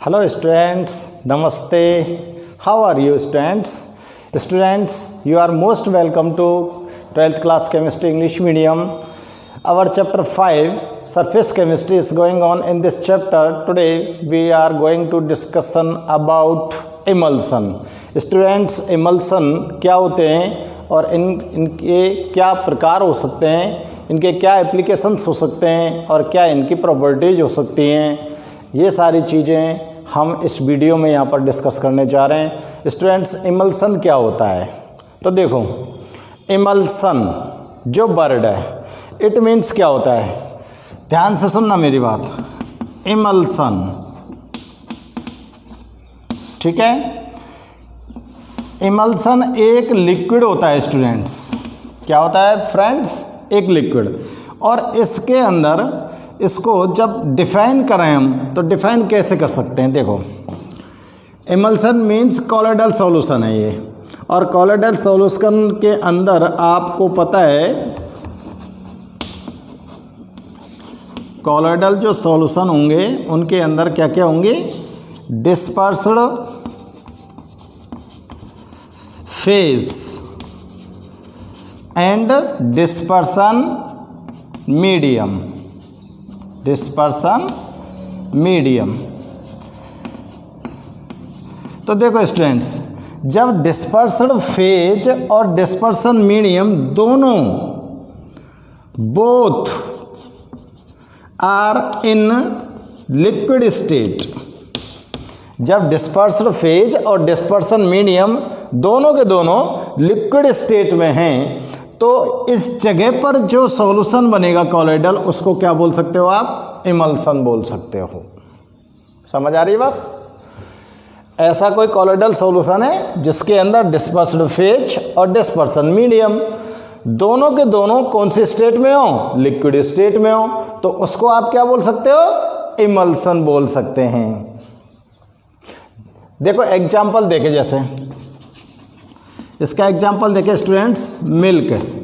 Hello students, Namaste. How are you students? Students, you are most welcome to 12th class chemistry English medium. Our chapter 5 surface chemistry is going on. In this chapter today we are going to discussion about emulsion. Students, emulsion क्या होते हैं और इनके क्या प्रकार हो सकते हैं, इनके क्या एप्लीकेशंस हो सकते हैं और क्या इनकी प्रॉपर्टीज हो सकती हैं, ये सारी चीज़ें हम इस वीडियो में यहाँ पर डिस्कस करने जा रहे हैं। स्टूडेंट्स, इमल्सन क्या होता है? तो देखो, इमल्सन जो वर्ड है, इट मीन्स क्या होता है, ध्यान से सुनना मेरी बात। इमल्सन, ठीक है, इमल्सन एक लिक्विड होता है स्टूडेंट्स। क्या होता है फ्रेंड्स? एक लिक्विड। और इसके अंदर इसको जब डिफाइन करें हम, तो डिफाइन कैसे कर सकते हैं? देखो, इमल्सन मीन्स कॉलोइडल सॉल्यूशन है ये, और कॉलोइडल सॉल्यूशन के अंदर आपको पता है कॉलोइडल जो सॉल्यूशन होंगे उनके अंदर क्या क्या होंगे? Dispersed phase and dispersion medium. Dispersion medium. तो देखो स्टूडेंट्स, जब डिस्पर्स्ड फेज और डिस्पर्सन मीडियम दोनों both are in liquid state, जब डिस्पर्स्ड फेज और डिस्पर्सन मीडियम दोनों के दोनों लिक्विड स्टेट में हैं, तो इस जगह पर जो सॉल्यूशन बनेगा कॉलोइडल, उसको क्या बोल सकते हो आप? इमल्सन बोल सकते हो। समझ आ रही बात? ऐसा कोई कॉलोइडल सॉल्यूशन है जिसके अंदर डिस्पर्स्ड फेज और डिस्पर्सन मीडियम दोनों के दोनों कौन सी स्टेट में हो? लिक्विड स्टेट में हो, तो उसको आप क्या बोल सकते हो? इमल्सन बोल सकते हैं। देखो एग्जाम्पल देखे, जैसे इसका एग्जाम्पल देखें स्टूडेंट्स, मिल्क।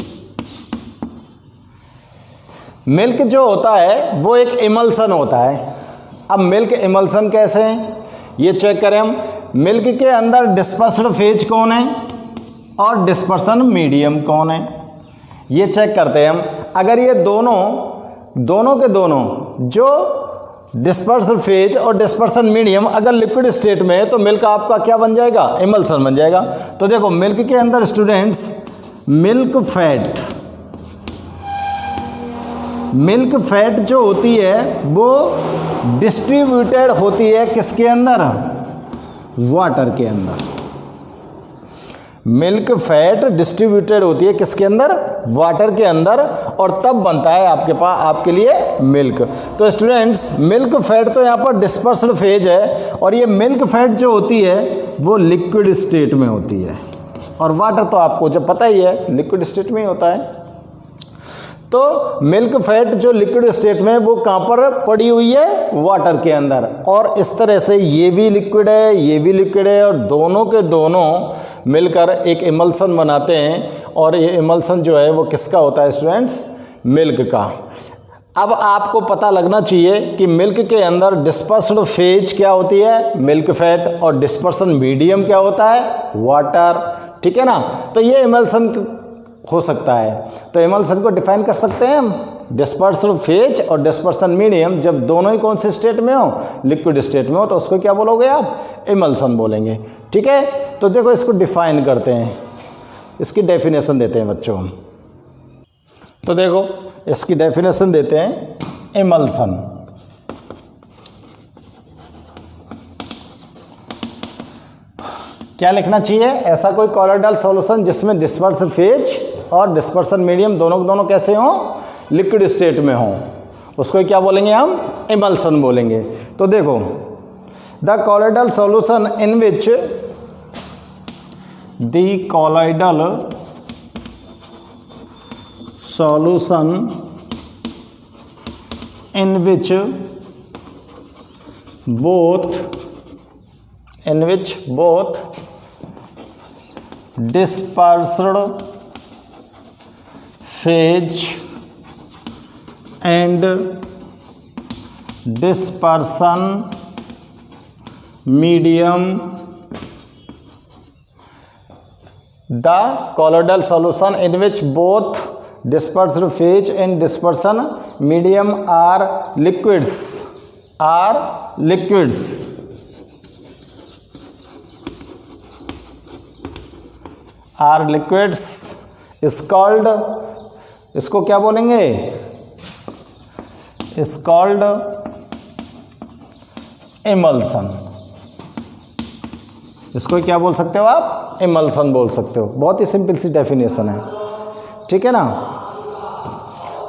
मिल्क जो होता है वो एक इमल्सन होता है। अब मिल्क इमल्सन कैसे है ये चेक करें हम। मिल्क के अंदर डिस्पर्स्ड फेज कौन है और डिस्पर्सन मीडियम कौन है, ये चेक करते हैं हम। अगर ये दोनों के दोनों जो डिस्पर्स्ड फेज और डिस्पर्सन मीडियम अगर लिक्विड स्टेट में है, तो मिल्क आपका क्या बन जाएगा? इमल्सन बन जाएगा। तो देखो, मिल्क के अंदर स्टूडेंट्स मिल्क फैट जो होती है वो डिस्ट्रीब्यूटेड होती है किसके अंदर? वाटर के अंदर। मिल्क फैट डिस्ट्रीब्यूटेड होती है किसके अंदर? वाटर के अंदर, और तब बनता है आपके लिए मिल्क। तो स्टूडेंट्स, मिल्क फैट तो यहाँ पर डिस्पर्स्ड फेज है, और ये मिल्क फैट जो होती है वो लिक्विड स्टेट में होती है, और वाटर तो आपको जब पता ही है लिक्विड स्टेट में ही होता है। तो मिल्क फैट जो लिक्विड स्टेट में, वो कहाँ पर पड़ी हुई है? वाटर के अंदर। और इस तरह से ये भी लिक्विड है, ये भी लिक्विड है, और दोनों के दोनों मिलकर एक इमल्सन बनाते हैं। और ये इमल्सन जो है वो किसका होता है स्टूडेंट्स? मिल्क का। अब आपको पता लगना चाहिए कि मिल्क के अंदर डिस्पर्स्ड फेज क्या होती है? Milk fat. और डिस्पर्सन मीडियम क्या होता है? वाटर। ठीक है ना? तो ये इमल्सन हो सकता है। तो इमल्सन को डिफाइन कर सकते हैं हम, डिस्पर्स्ड फेज और डिस्पर्सन मीडियम जब दोनों ही कौन से स्टेट में हो? लिक्विड स्टेट में हो, तो उसको क्या बोलोगे आप? इमल्सन बोलेंगे। ठीक है, तो देखो इसको डिफाइन करते हैं, इसकी डेफिनेशन देते हैं बच्चों हम। तो देखो इसकी डेफिनेशन देते हैं, इमल्सन। क्या लिखना चाहिए? ऐसा कोई कॉलोइडल सॉल्यूशन जिसमें डिस्पर्स्ड फेज और डिस्पर्सन मीडियम दोनों कैसे हों? लिक्विड स्टेट में हों, उसको क्या बोलेंगे हम? इमल्सन बोलेंगे। तो देखो, the colloidal solution in which the colloidal solution in which both dispersed phase and dispersion medium, the colloidal solution in which both dispersed phase and dispersion medium are liquids is called, इसको क्या बोलेंगे, is called emulsion। इसको क्या बोल सकते हो आप, emulsion बोल सकते हो। बहुत ही सिंपल सी डेफिनेशन है, ठीक है ना।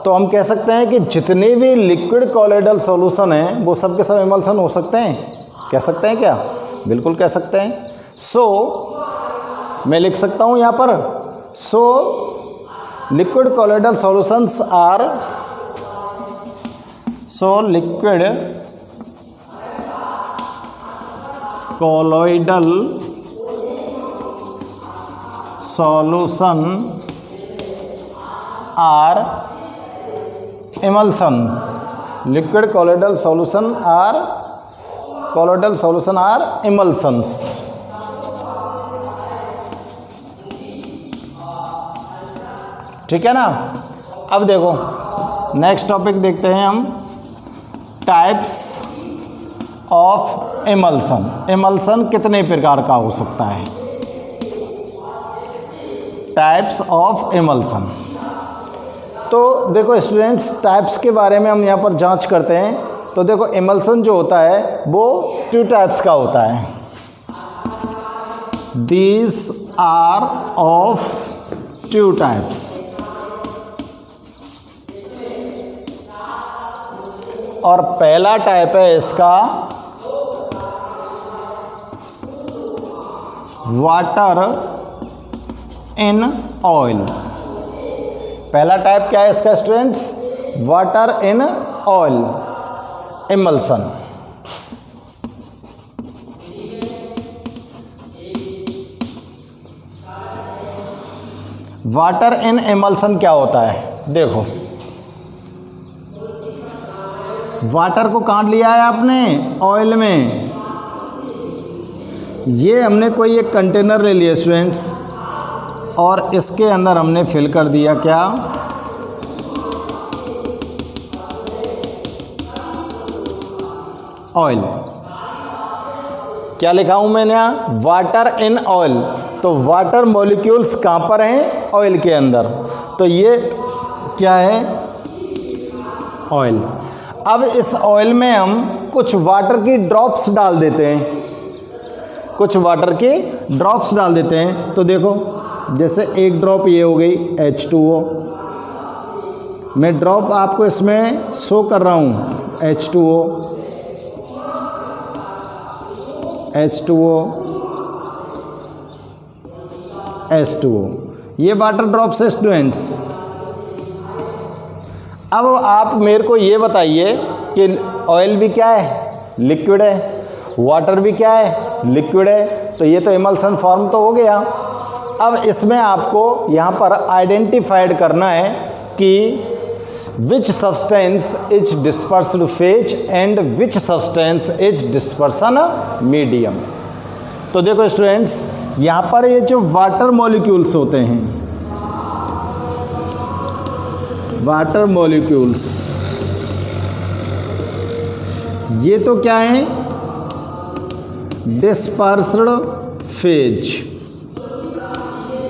तो हम कह सकते हैं कि जितने भी लिक्विड कॉलोइडल सॉल्यूशन हैं वो सब के सब emulsion हो सकते हैं, कह सकते हैं क्या, बिल्कुल कह सकते हैं। सो मैं लिख सकता हूं यहां पर, so liquid colloidal solutions are, so liquid colloidal solution are emulsion, liquid colloidal solution are emulsions। ठीक है ना। अब देखो नेक्स्ट टॉपिक देखते हैं हम, टाइप्स ऑफ emulsion। emulsion कितने प्रकार का हो सकता है, टाइप्स ऑफ emulsion। तो देखो स्टूडेंट्स, टाइप्स के बारे में हम यहाँ पर जांच करते हैं। तो देखो emulsion जो होता है वो 2 टाइप्स का होता है। These are of 2 types। और पहला टाइप है इसका वाटर इन ऑयल। पहला टाइप क्या है इसका students, water in oil emulsion। Water in emulsion क्या होता है, देखो वाटर को काट लिया है आपने ऑयल में, ये हमने कोई एक कंटेनर ले लिया स्टूडेंट्स और इसके अंदर हमने फिल कर दिया क्या, ऑयल। क्या लिखा हूं मैंने यहाँ, वाटर इन ऑयल। तो वाटर मॉलिक्यूल्स कहाँ पर हैं, ऑयल के अंदर। तो ये क्या है, ऑयल। अब इस ऑयल में हम कुछ वाटर की ड्रॉप्स डाल देते हैं, कुछ वाटर की ड्रॉप्स डाल देते हैं। तो देखो जैसे एक ड्रॉप ये हो गई H2O, मैं ड्रॉप आपको इसमें शो कर रहा हूँ, H2O, H2O, ये वाटर ड्रॉप्स है स्टूडेंट्स। अब आप मेरे को ये बताइए कि ऑयल भी क्या है, लिक्विड है, वाटर भी क्या है, लिक्विड है। तो ये तो emulsion फॉर्म तो हो गया। अब इसमें आपको यहाँ पर आइडेंटिफाइड करना है कि which substance is dispersed phase and which substance is dispersion medium. तो देखो स्टूडेंट्स, यहाँ पर ये जो वाटर मॉलिक्यूल्स होते हैं, वाटर मॉलिक्यूल्स, ये तो क्या है, डिस्पर्स्ड फेज।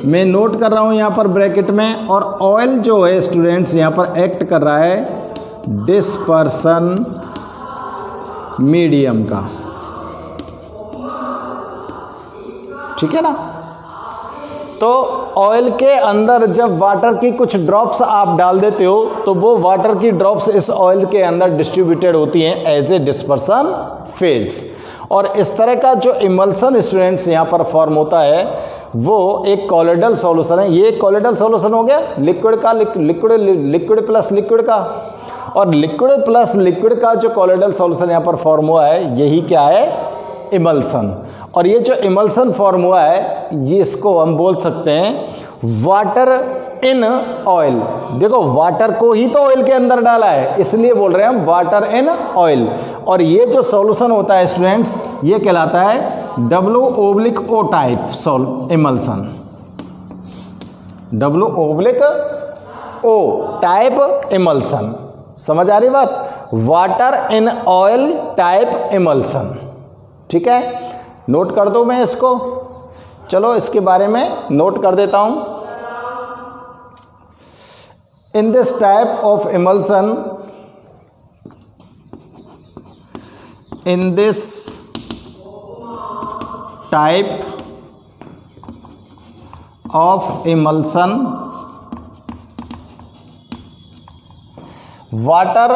मैं नोट कर रहा हूं यहां पर ब्रैकेट में। और ऑयल जो है स्टूडेंट्स यहां पर एक्ट कर रहा है डिस्पर्सन मीडियम का, ठीक है ना। तो ऑयल के अंदर जब वाटर की कुछ ड्रॉप्स आप डाल देते हो तो वो वाटर की ड्रॉप्स इस ऑयल के अंदर डिस्ट्रीब्यूटेड होती हैं एज ए डिस्पर्सन फेज। और इस तरह का जो इमल्सन स्टूडेंट्स यहाँ पर फॉर्म होता है वो एक कॉलोइडल सॉल्यूशन है। ये कॉलोइडल सॉल्यूशन हो गया लिक्विड का, लिक्विड प्लस लिक्विड का। और लिक्विड प्लस लिक्विड का जो कॉलोइडल सॉल्यूशन यहाँ पर फॉर्म हुआ है यही क्या है, इमल्सन। और ये जो इमल्सन फॉर्म हुआ है ये इसको हम बोल सकते हैं वाटर इन ऑयल। देखो वाटर को ही तो ऑयल के अंदर डाला है, इसलिए बोल रहे हैं हम वाटर इन ऑयल। और ये जो सॉल्यूशन होता है स्टूडेंट्स, ये कहलाता है WO type emulsion. WO type emulsion. समझ आ रही बात? Water in oil type emulsion. ठीक है, नोट कर दो मैं इसको। चलो इसके बारे में नोट कर देता हूं। In this type of emulsion, in this type of emulsion, water,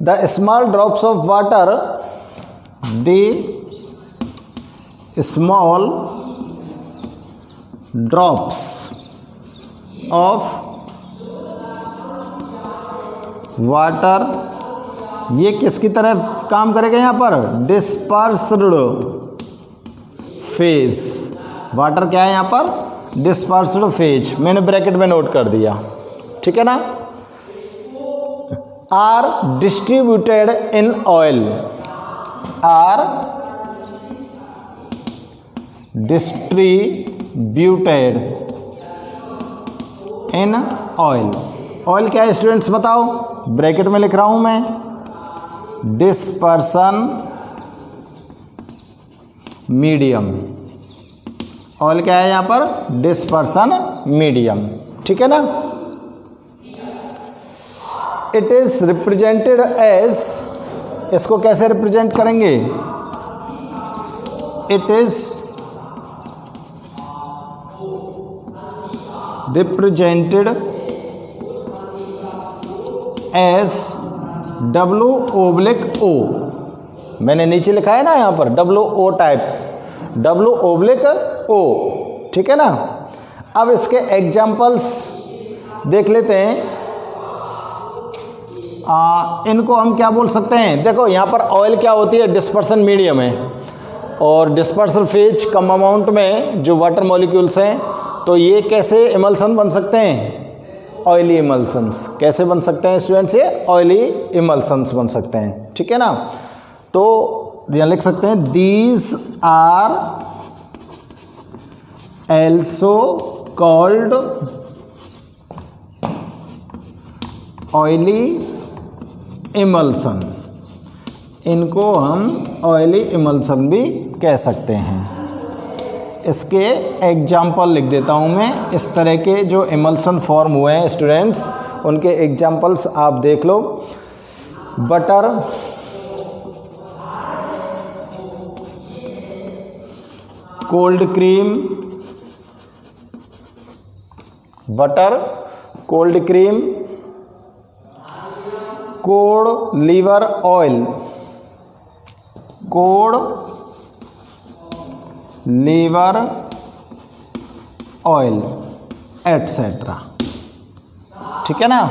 the small drops of water, the small drops of water, ये किसकी तरह काम करेगा यहाँ पर? Dispersed phase. वाटर क्या है यहाँ पर? Dispersed phase. मैंने ब्रैकेट में नोट कर दिया, ठीक है ना। Are distributed in oil, are distributed in oil. Oil क्या है स्टूडेंट्स बताओ? ब्रैकेट में लिख रहा हूं मैं, डिस्पर्सन मीडियम। ऑयल क्या है यहां पर? डिस्पर्सन मीडियम, ठीक है ना। इट इज रिप्रेजेंटेड एज, इसको कैसे रिप्रेजेंट करेंगे? It is represented as WO। मैंने नीचे लिखा है ना यहाँ पर WO टाइप, WO, ठीक है ना। अब इसके एग्जाम्पल्स देख लेते हैं। इनको हम क्या बोल सकते हैं? देखो यहाँ पर ऑयल क्या होती है? डिस्पर्सन मीडियम है, और डिस्पर्सल फेज कम अमाउंट में जो वाटर मॉलिक्यूल्स हैं, तो ये कैसे इमल्सन बन सकते हैं? ऑयली इमल्सन्स। कैसे बन सकते हैं स्टूडेंट्स? ये ऑयली इमल्सन्स बन सकते हैं, ठीक है ना। तो यहाँ लिख सकते हैं these are also called oily emulsion. इनको हम ऑयली इमल्सन भी कह सकते हैं। इसके एग्जाम्पल लिख देता हूं मैं। इस तरह के जो इमल्सन फॉर्म हुए हैं स्टूडेंट्स, उनके एग्जाम्पल्स आप देख लो। Butter, cold cream, butter, cold cream, cod liver oil, cod liver oil, etcetera, ठीक है ना।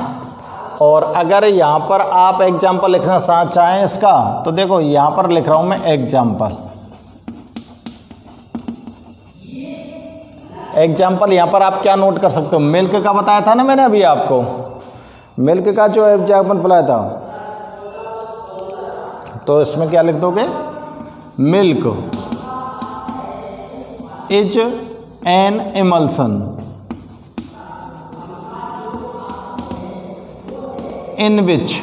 और अगर यहाँ पर आप एग्जाम्पल लिखना चाहें इसका, तो देखो यहाँ पर लिख रहा हूँ मैं एग्जाम्पल। एग्जाम्पल यहाँ पर आप क्या नोट कर सकते हो? मिल्क का बताया था ना मैंने अभी आपको, मिल्क का जो एग्जाम्पल बताया था, तो इसमें क्या लिख दोगे? Milk is an emulsion in which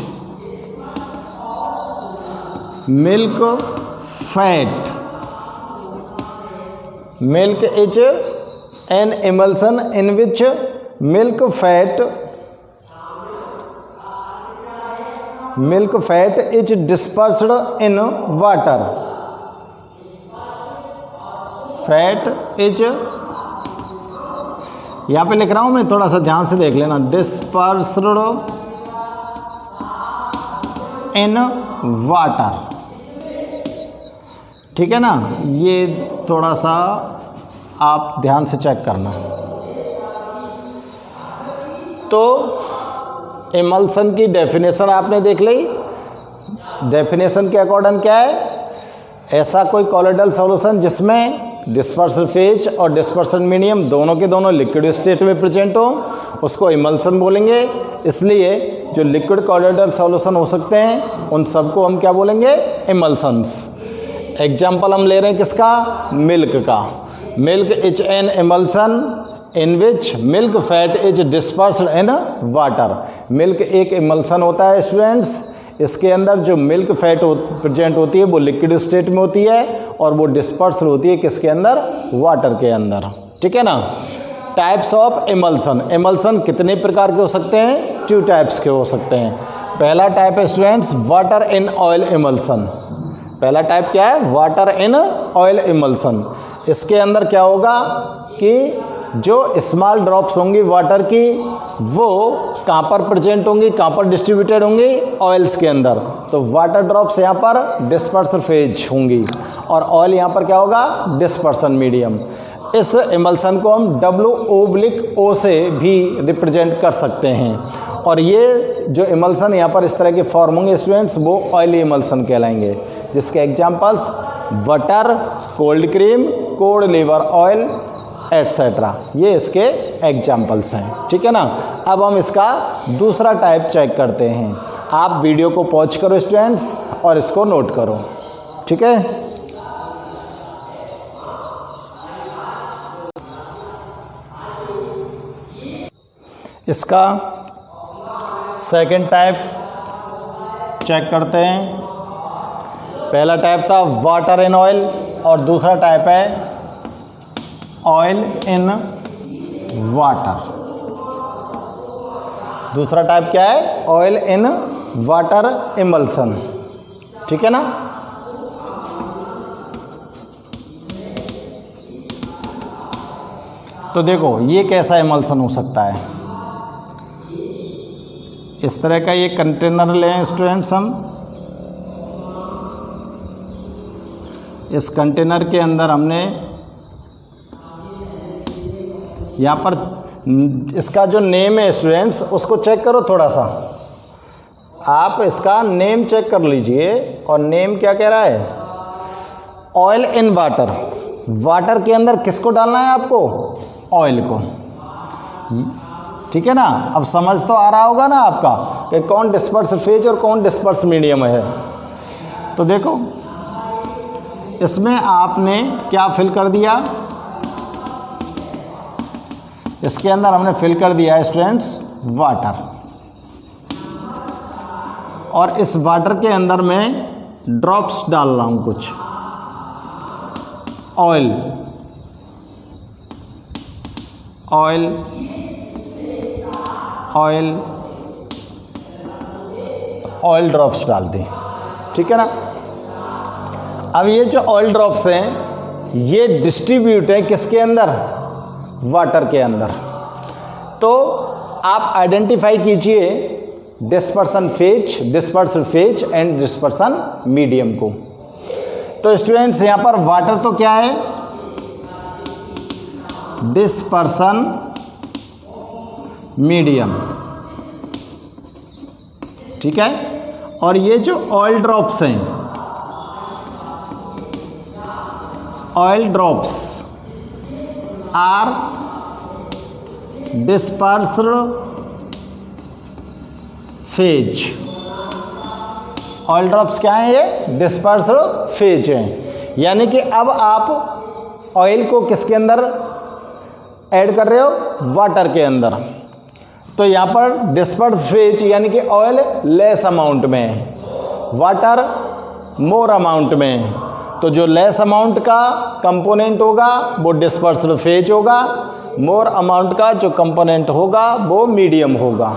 milk fat, milk is an emulsion in which milk fat is dispersed in water. Fat is, यहाँ पे लिख रहा हूं मैं, थोड़ा सा ध्यान से देख लेना। डिस्पर्स्ड इन वाटर, ठीक है ना। ये थोड़ा सा आप ध्यान से चेक करना। तो इमल्सन की डेफिनेशन आपने देख ली। डेफिनेशन के अकॉर्डिंग क्या है? ऐसा कोई कॉलोइडल सॉल्यूशन जिसमें डिस्पर्सल फेज और डिस्पर्सल मीडियम दोनों के दोनों लिक्विड स्टेट में प्रेजेंट हो उसको इमल्सन बोलेंगे। इसलिए जो लिक्विड कॉलोइडल सॉल्यूशन हो सकते हैं उन सबको हम क्या बोलेंगे, इमल्सन्स। एग्जाम्पल हम ले रहे हैं किसका, मिल्क का। Milk is an emulsion in which milk fat is dispersed in water. Milk एक इमल्सन होता है स्टूडेंट्स, इसके अंदर जो मिल्क फैट प्रेजेंट होती है वो लिक्विड स्टेट में होती है और वो डिस्पर्स्ड होती है किसके अंदर, वाटर के अंदर। ठीक है ना। टाइप्स ऑफ इमल्सन, इमल्सन कितने प्रकार के हो सकते हैं, 2 टाइप्स के हो सकते हैं। पहला टाइप है students water in oil emulsion. पहला टाइप क्या है, वाटर इन ऑयल इमल्सन। इसके अंदर क्या होगा कि जो स्मॉल ड्रॉप्स होंगी वाटर की वो कहाँ पर प्रेजेंट होंगी, कहाँ पर डिस्ट्रीब्यूटेड होंगी, ऑयल्स के अंदर। तो वाटर ड्रॉप्स यहाँ पर डिस्पर्सल फेज होंगी और ऑयल यहाँ पर क्या होगा, डिस्पर्सन मीडियम। इस इमल्सन को हम W/O से भी रिप्रेजेंट कर सकते हैं और ये जो इमल्सन यहाँ पर इस तरह के फॉर्म होंगे स्टूडेंट्स वो ऑयली इमल्सन कहलाएंगे, जिसके examples butter, cold cream, cold liver oil etcetera, ये इसके एग्जाम्पल्स हैं। ठीक है ना। अब हम इसका दूसरा टाइप चेक करते हैं। आप वीडियो को पॉज करो स्टूडेंट्स और इसको नोट करो। ठीक है। इसका सेकंड टाइप चेक करते हैं। पहला टाइप था वाटर इन ऑयल और दूसरा टाइप है ऑयल इन वाटर। दूसरा टाइप क्या है, ऑयल इन वाटर इमल्सन। ठीक है ना। तो देखो ये कैसा इमल्सन हो सकता है। इस तरह का ये कंटेनर लें स्टूडेंट्स हम। इस कंटेनर के अंदर हमने यहाँ पर इसका जो नेम है स्टूडेंट्स उसको चेक करो थोड़ा सा। आप इसका नेम चेक कर लीजिए और नेम क्या कह रहा है, ऑयल इन वाटर। वाटर के अंदर किसको डालना है आपको, ऑयल को। ठीक है ना। अब समझ तो आ रहा होगा ना आपका कि कौन डिस्पर्स फेज और कौन डिस्पर्स मीडियम है। तो देखो इसमें आपने क्या फिल कर दिया, इसके अंदर हमने फिल कर दिया है स्टूडेंट्स वाटर और इस वाटर के अंदर मैं ड्रॉप्स डाल रहा हूं कुछ oil oil oil oil drops डाल दी। ठीक है ना। अब ये जो ऑयल ड्रॉप्स हैं ये डिस्ट्रीब्यूट है किसके अंदर, वाटर के अंदर। तो आप आइडेंटिफाई कीजिए dispersion phase, dispersal phase and dispersion medium को। तो स्टूडेंट्स यहां पर वाटर तो क्या है, डिस्पर्सन मीडियम। ठीक है। और ये जो ऑयल ड्रॉप्स हैं, oil drops are dispersed phase. Oil drops क्या है, ये डिस्पर्स्ड फेज हैं। यानी कि अब आप ऑयल को किसके अंदर ऐड कर रहे हो, वाटर के अंदर। तो यहाँ पर डिस्पर्स फेज यानी कि ऑयल लेस अमाउंट में है, वाटर मोर अमाउंट में है। तो जो लेस अमाउंट का कंपोनेंट होगा वो डिस्पर्स्ड फेज होगा, मोर अमाउंट का जो कंपोनेंट होगा वो मीडियम होगा।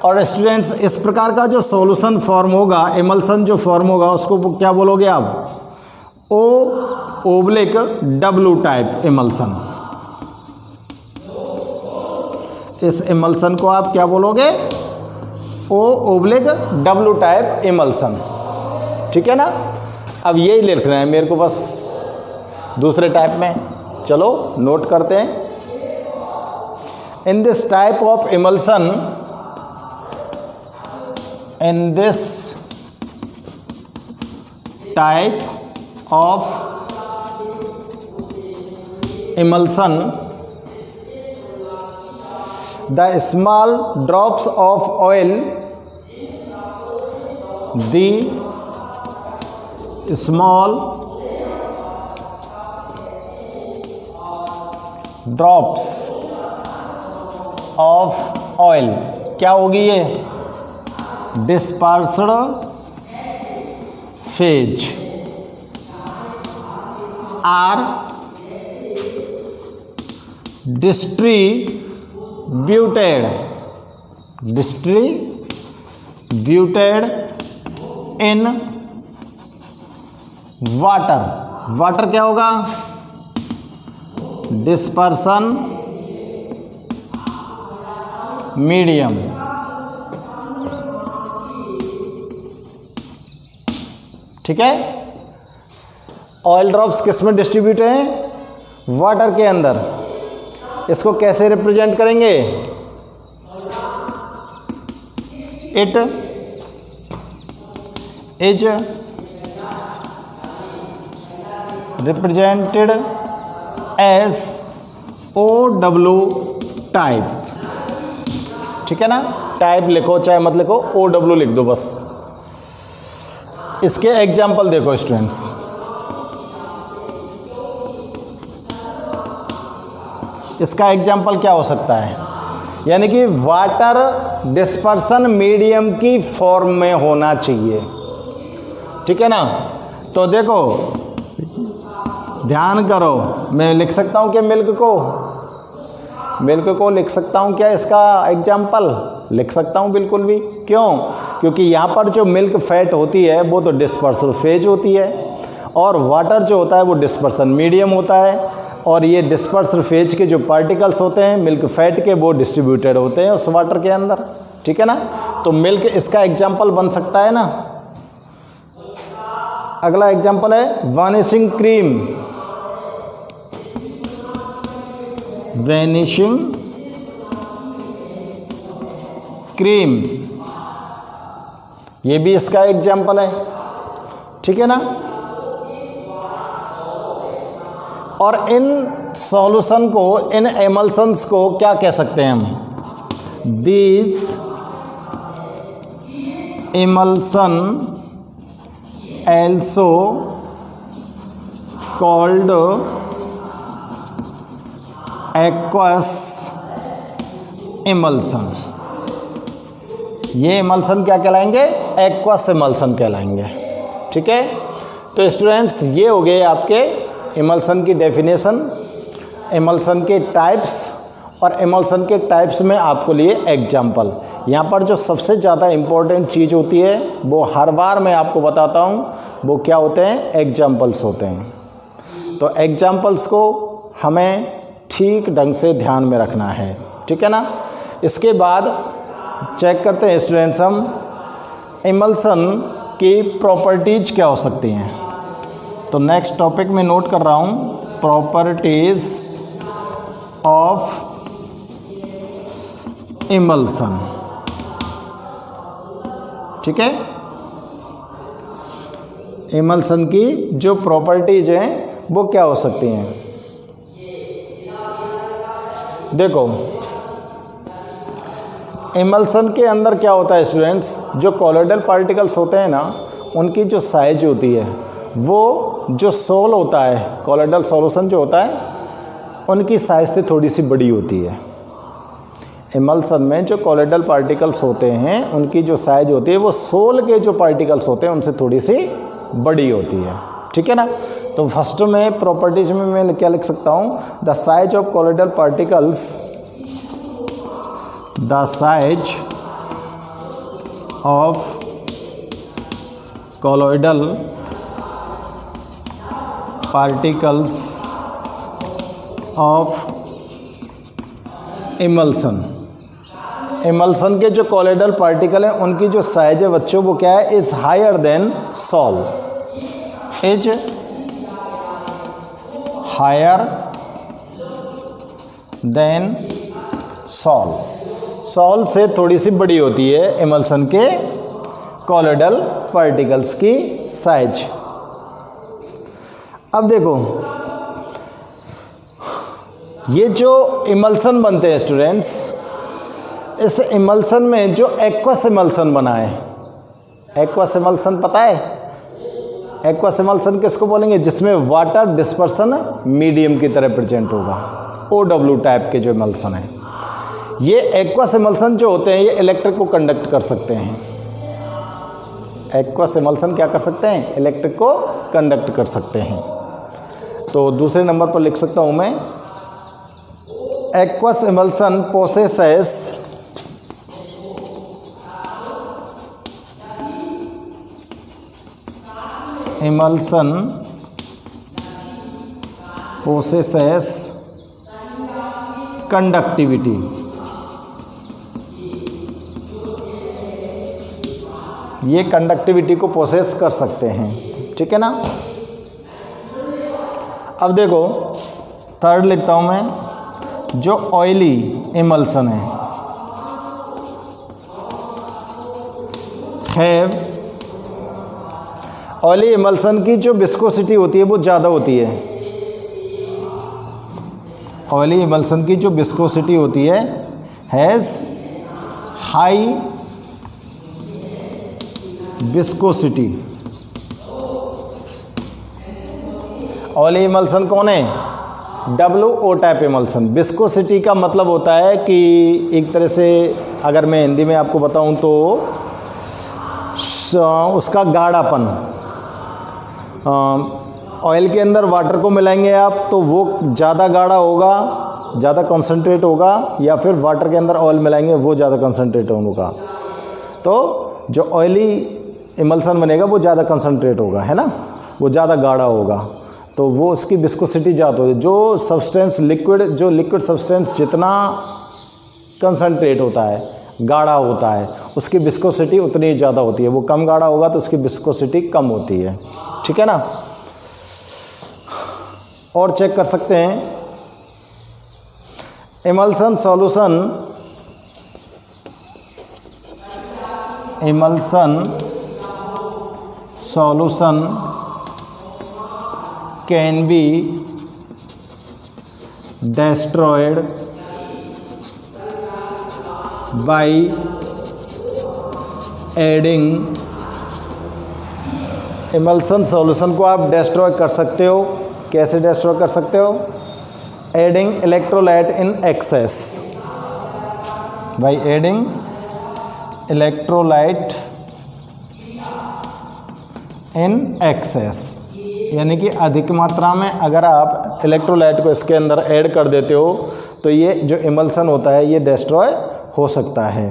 और स्टूडेंट्स इस प्रकार का जो सॉल्यूशन फॉर्म होगा, इमल्सन जो फॉर्म होगा उसको क्या बोलोगे आप, O/W टाइप इमल्सन। इस इमल्सन को आप क्या बोलोगे, O/W टाइप इमल्सन। ठीक है ना। अब यही लिखना है मेरे को बस दूसरे टाइप में। चलो नोट करते हैं। In this type of emulsion, in this type of emulsion, the small drops of oil, the small drops of oil, क्या होगी ये? Dispersed phase are distributed in water. Water क्या होगा? Dispersion medium. ठीक है, ऑयल ड्रॉप्स किस में distribute हैं? वाटर के अंदर। इसको कैसे रिप्रेजेंट करेंगे? It is represented as OW type. ठीक है ना, टाइप लिखो चाहे मत लिखो, OW लिख दो बस। इसके एग्जाम्पल देखो स्टूडेंट्स, इसका एग्जाम्पल क्या हो सकता है? यानी कि वाटर डिस्पर्सन मीडियम की फॉर्म में होना चाहिए। ठीक है ना, तो देखो ध्यान करो, मैं लिख सकता हूँ क्या मिल्क को लिख सकता हूँ क्या? इसका एग्जाम्पल लिख सकता हूँ बिल्कुल भी। क्यों? क्योंकि यहाँ पर जो मिल्क फैट होती है वो तो डिस्पर्सल फेज होती है, और वाटर जो होता है वो डिस्पर्सन मीडियम होता है, और ये डिस्पर्सल फेज के जो पार्टिकल्स होते हैं मिल्क फैट के, वो डिस्ट्रीब्यूटेड होते हैं उस वाटर के अंदर। ठीक है ना, तो मिल्क इसका एग्जाम्पल बन सकता है ना। अगला एग्जाम्पल है वानिशिंग क्रीम। वैनिशिंग क्रीम, ये भी इसका एग्जाम्पल है। ठीक है ना, और इन सॉल्यूशन को, इन एमल्सन्स को क्या कह सकते हैं हम? These emulsion also called aqueous emulsion। ये emulsion क्या कहलाएंगे? aqueous emulsion कहलाएंगे। ठीक है, तो स्टूडेंट्स ये हो गए आपके emulsion की डेफिनेशन, emulsion के टाइप्स, और emulsion के टाइप्स में आपको लिए एग्जाम्पल। यहाँ पर जो सबसे ज़्यादा इम्पोर्टेंट चीज़ होती है वो हर बार मैं आपको बताता हूँ, वो क्या होते हैं? एग्जाम्पल्स होते हैं। तो एग्जाम्पल्स को हमें ठीक ढंग से ध्यान में रखना है। ठीक है ना, इसके बाद चेक करते हैं स्टूडेंट्स हम emulsion की प्रॉपर्टीज क्या हो सकती हैं। तो नेक्स्ट टॉपिक में नोट कर रहा हूँ, प्रॉपर्टीज ऑफ emulsion। ठीक है, emulsion की जो प्रॉपर्टीज हैं वो क्या हो सकती हैं? देखो emulsion के अंदर क्या होता है स्टूडेंट्स? जो कॉलोइडल पार्टिकल्स होते हैं ना, उनकी जो साइज होती है वो जो सोल होता है, कॉलोइडल सॉल्यूशन जो होता है, उनकी साइज से थोड़ी सी बड़ी होती है। emulsion में जो कॉलोइडल पार्टिकल्स होते हैं उनकी जो साइज होती है वो सोल के जो पार्टिकल्स होते हैं उनसे थोड़ी सी बड़ी होती है। ठीक है ना, तो फर्स्ट में प्रॉपर्टीज में मैं क्या लिख सकता हूँ? The size of colloidal particles, the size of colloidal particles of emulsion। emulsion के जो कॉलोइडल पार्टिकल हैं उनकी जो साइज है बच्चों वो क्या है? Is higher than sol, is higher than sol. Sol से थोड़ी सी बड़ी होती है emulsion के कॉलोइडल पार्टिकल्स की साइज। अब देखो ये जो इमल्सन बनते हैं स्टूडेंट्स, इस इमल्सन में जो एक्वस इमल्सन बना है, एक्वस इमल्सन पता है? एक्वस इमल्सन किसको बोलेंगे? जिसमें वाटर डिस्पर्सन मीडियम की तरह प्रेजेंट होगा, OW टाइप के जो इमल्सन है। ये एक्वस इमल्सन जो होते हैं ये इलेक्ट्रिक को कंडक्ट कर सकते हैं। एक्वस इमल्सन क्या कर सकते हैं? इलेक्ट्रिक को कंडक्ट कर सकते हैं। तो दूसरे नंबर पर लिख सकता हूं मैं, aqueous emulsion possesses emulsion possesses conductivity। ये कंडक्टिविटी को पोसेस कर सकते हैं, ठीक है ना। अब देखो थर्ड लिखता हूं मैं, जो ऑयली इमल्सन है, ऑयली इमल्सन की जो विस्कोसिटी होती है वो ज़्यादा होती है। ऑयली इमल्सन की जो विस्कोसिटी होती है has high viscosity. Oily emulsion कौन है? WO type emulsion. विस्कोसिटी का मतलब होता है कि एक तरह से अगर मैं हिंदी में आपको बताऊं तो उसका गाढ़ापन। ऑयल के अंदर वाटर को मिलाएंगे आप तो वो ज़्यादा गाढ़ा होगा, ज़्यादा कंसंट्रेट होगा, या फिर वाटर के अंदर ऑयल मिलाएंगे वो ज़्यादा कंसंट्रेट होगा। तो जो ऑयली इमल्सन बनेगा वो ज़्यादा कंसंट्रेट होगा, है ना, वो ज़्यादा गाढ़ा होगा, तो वो उसकी विस्कोसिटी ज़्यादा होगी। जो सब्सटेंस लिक्विड सब्सटेंस जितना कंसंट्रेट होता है, गाढ़ा होता है, उसकी विस्कोसिटी उतनी ही ज़्यादा होती है। वो कम गाढ़ा होगा तो उसकी विस्कोसिटी कम होती है, ठीक है ना। और चेक कर सकते हैं, emulsion solution can be destroyed by adding। Emulsion solution को आप डिस्ट्रॉय कर सकते हो। कैसे डिस्ट्रॉय कर सकते हो? Adding electrolyte in excess, by adding electrolyte in excess, यानी कि अधिक मात्रा में अगर आप इलेक्ट्रोलाइट को इसके अंदर ऐड कर देते हो तो ये जो इमल्सन होता है ये डिस्ट्रॉय हो सकता है।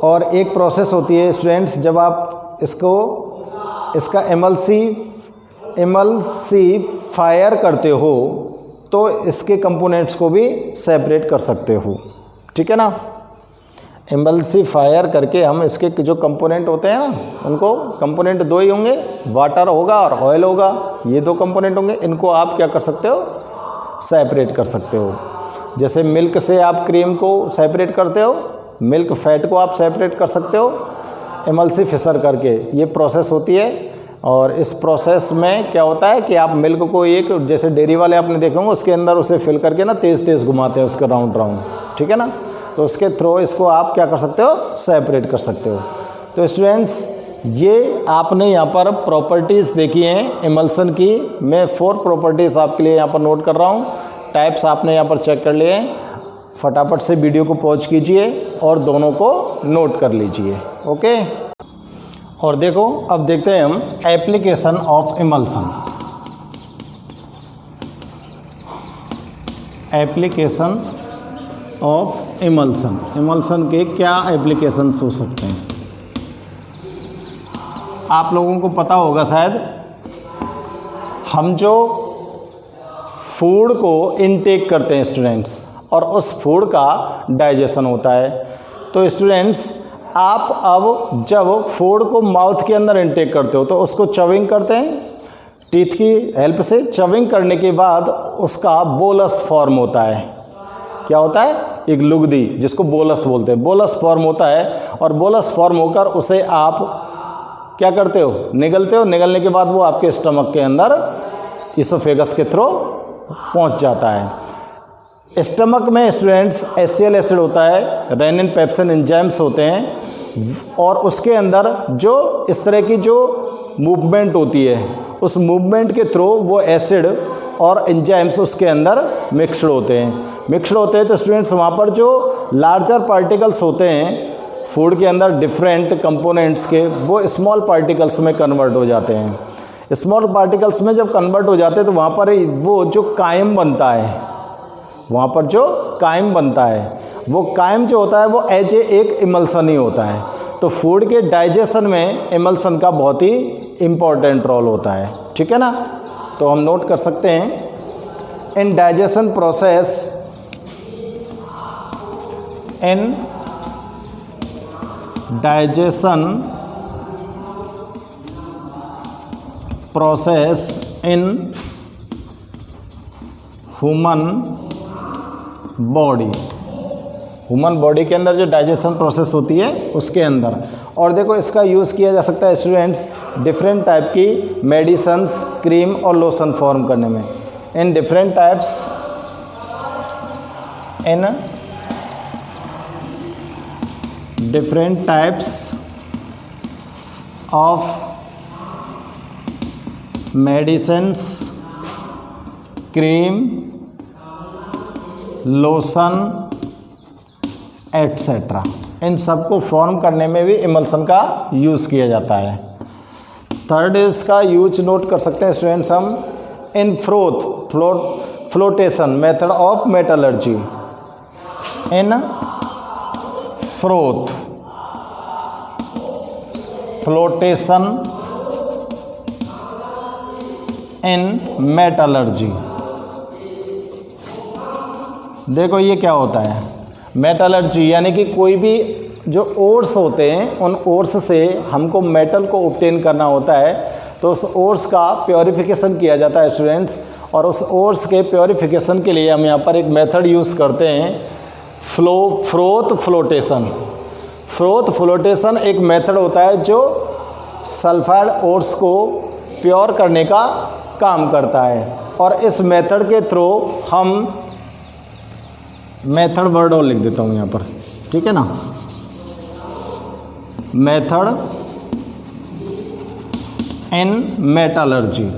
और एक प्रोसेस होती है स्टूडेंट्स, जब आप इसका इमल्सीफायर करते हो तो इसके कंपोनेंट्स को भी सेपरेट कर सकते हो, ठीक है ना। इमल्सीफायर करके हम इसके जो कंपोनेंट होते हैं ना, उनको कंपोनेंट दो ही होंगे, वाटर होगा और ऑयल होगा, ये दो कंपोनेंट होंगे। इनको आप क्या कर सकते हो? सेपरेट कर सकते हो। जैसे मिल्क से आप क्रीम को सेपरेट करते हो, मिल्क फैट को आप सेपरेट कर सकते हो इमल्सीफिशर करके। ये प्रोसेस होती है। और इस प्रोसेस में क्या होता है कि आप मिल्क को एक, जैसे डेयरी वाले आपने देखे होंगे, उसके अंदर उसे फिल करके ना तेज़ तेज़ घुमाते हैं उसके राउंड राउंड, ठीक है ना। तो उसके थ्रू इसको आप क्या कर सकते हो? सेपरेट कर सकते हो। तो स्टूडेंट्स, ये आपने यहाँ पर प्रॉपर्टीज़ देखी हैं इमल्सन की। मैं 4 प्रॉपर्टीज़ आपके लिए यहाँ पर नोट कर रहा हूँ। टाइप्स आपने यहाँ पर चेक कर लिए हैं। फटाफट से वीडियो को पॉज कीजिए और दोनों को नोट कर लीजिए, ओके। और देखो, अब देखते हैं हम application of emulsion. Application of emulsion, emulsion के क्या एप्लीकेशंस हो सकते हैं? आप लोगों को पता होगा शायद, हम जो फूड को इनटेक करते हैं स्टूडेंट्स, और उस फूड का डाइजेशन होता है। तो स्टूडेंट्स, आप अब जब फूड को माउथ के अंदर इनटेक करते हो तो उसको चविंग करते हैं, टीथ की हेल्प से। चविंग करने के बाद उसका बोलस फॉर्म होता है। क्या होता है? एक लुगदी, जिसको बोलस बोलते हैं। बोलस फॉर्म होता है, और बोलस फॉर्म होकर उसे आप क्या करते हो? निगलते हो। निगलने के बाद वो आपके स्टमक के अंदर इसोफेगस के थ्रू पहुंच जाता है। स्टमक में स्टूडेंट्स HCl एसिड होता है, रेनिन पेप्सिन एंजाइम्स होते हैं और उसके अंदर जो इस तरह की जो मूवमेंट होती है उस मूवमेंट के थ्रू वो एसिड और एंजाइम्स उसके अंदर मिक्सड होते हैं। तो स्टूडेंट्स वहाँ पर जो लार्जर पार्टिकल्स होते हैं फूड के अंदर डिफरेंट कंपोनेंट्स के, वो स्मॉल पार्टिकल्स में कन्वर्ट हो जाते हैं। स्मॉल पार्टिकल्स में जब कन्वर्ट हो जाते हैं तो वहाँ पर वो जो कायम बनता है, वहाँ पर जो कायम बनता है वो कायम जो होता है वो एज एक इमल्सन ही होता है। तो फूड के डाइजेशन में इमल्सन का बहुत ही इम्पॉर्टेंट रोल होता है, ठीक है ना। तो हम नोट कर सकते हैं in digestion process, in digestion process in human body के अंदर जो डाइजेशन प्रोसेस होती है उसके अंदर। और देखो इसका यूज़ किया जा सकता है स्टूडेंट्स डिफरेंट टाइप की मेडिसन्स, क्रीम और लोशन फॉर्म करने में। इन डिफरेंट टाइप्स, इन different types of medicines, cream, lotion etcetera, इन सब को फॉर्म करने में भी इमल्सन का यूज़ किया जाता है। थर्ड इसका यूज नोट कर सकते हैं स्टूडेंट्स हम इन फ्लोटेशन मेथड ऑफ मेटलर्जी। इन फ्लोटेशन इन मेटलर्जी। देखो ये क्या होता है मेटलर्जी, यानी कि कोई भी जो ओर्स होते हैं उन ओर्स से हमको मेटल को ऑब्टेन करना होता है, तो उस ओर्स का प्योरीफिकेशन किया जाता है स्टूडेंट्स। और उस ओर्स के प्योरीफिकेशन के लिए हम यहाँ पर एक मेथड यूज़ करते हैं फ्रोथ फ्लोटेशन एक मेथड होता है जो सल्फाइड ओर्स को प्योर करने का काम करता है। और इस मेथड के थ्रू हम मेथड वर्ड और लिख देता हूँ यहाँ पर, ठीक है ना। Method in metallurgy.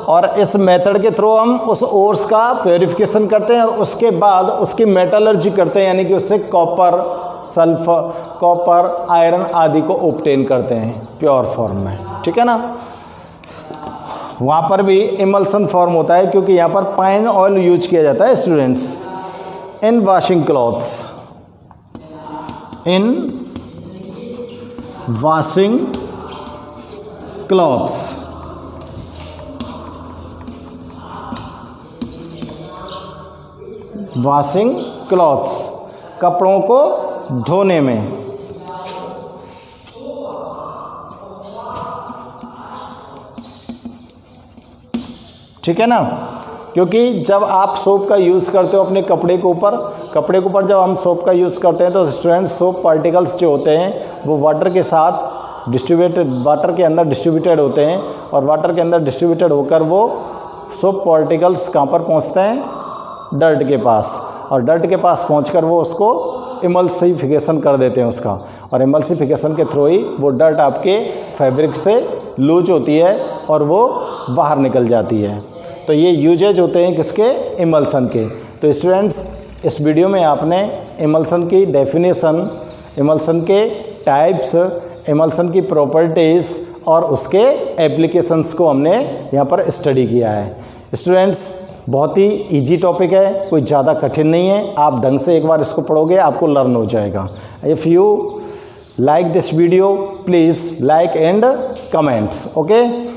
और इस मेथड के थ्रू हम उस ओर्स का प्योरीफिकेशन करते हैं और उसके बाद उसकी मेटलर्जी करते हैं, यानी कि उससे कॉपर, सल्फर, कॉपर, आयरन आदि को ऑब्टेन करते हैं प्योर फॉर्म में, ठीक है ना। वहाँ पर भी इमल्सन फॉर्म होता है क्योंकि यहाँ पर पाइन ऑयल यूज किया जाता है स्टूडेंट्स। इन वॉशिंग क्लॉथ्स, इन वॉशिंग क्लॉथ्स, वॉशिंग क्लॉथ्स कपड़ों को धोने में। ठीक है ना, क्योंकि जब आप सोप का यूज़ करते हो अपने कपड़े के ऊपर जब हम सोप का यूज़ करते हैं तो स्टूडेंट सोप पार्टिकल्स जो होते हैं वो वाटर के साथ वाटर के अंदर डिस्ट्रीब्यूटेड होते हैं और वाटर के अंदर डिस्ट्रीब्यूटेड होकर वो सोप पार्टिकल्स कहाँ पर पहुँचते हैं, डर्ट के पास। और डर्ट के पास पहुँचकर वो उसको इमल्सिफिकेशन कर देते हैं उसका, और इमल्सिफिकेशन के थ्रू ही वो डर्ट आपके फैब्रिक से लूज होती है और वो बाहर निकल जाती है। तो ये यूजेज होते हैं किसके, इमल्सन के। तो स्टूडेंट्स इस वीडियो में आपने इमल्सन की डेफिनेशन, इमल्सन के टाइप्स, इमल्सन की प्रॉपर्टीज़ और उसके एप्लीकेशंस को हमने यहाँ पर स्टडी किया है। स्टूडेंट्स बहुत ही इजी टॉपिक है, कोई ज़्यादा कठिन नहीं है। आप ढंग से एक बार इसको पढ़ोगे आपको लर्न हो जाएगा। If you like this video, please like and comments, okay?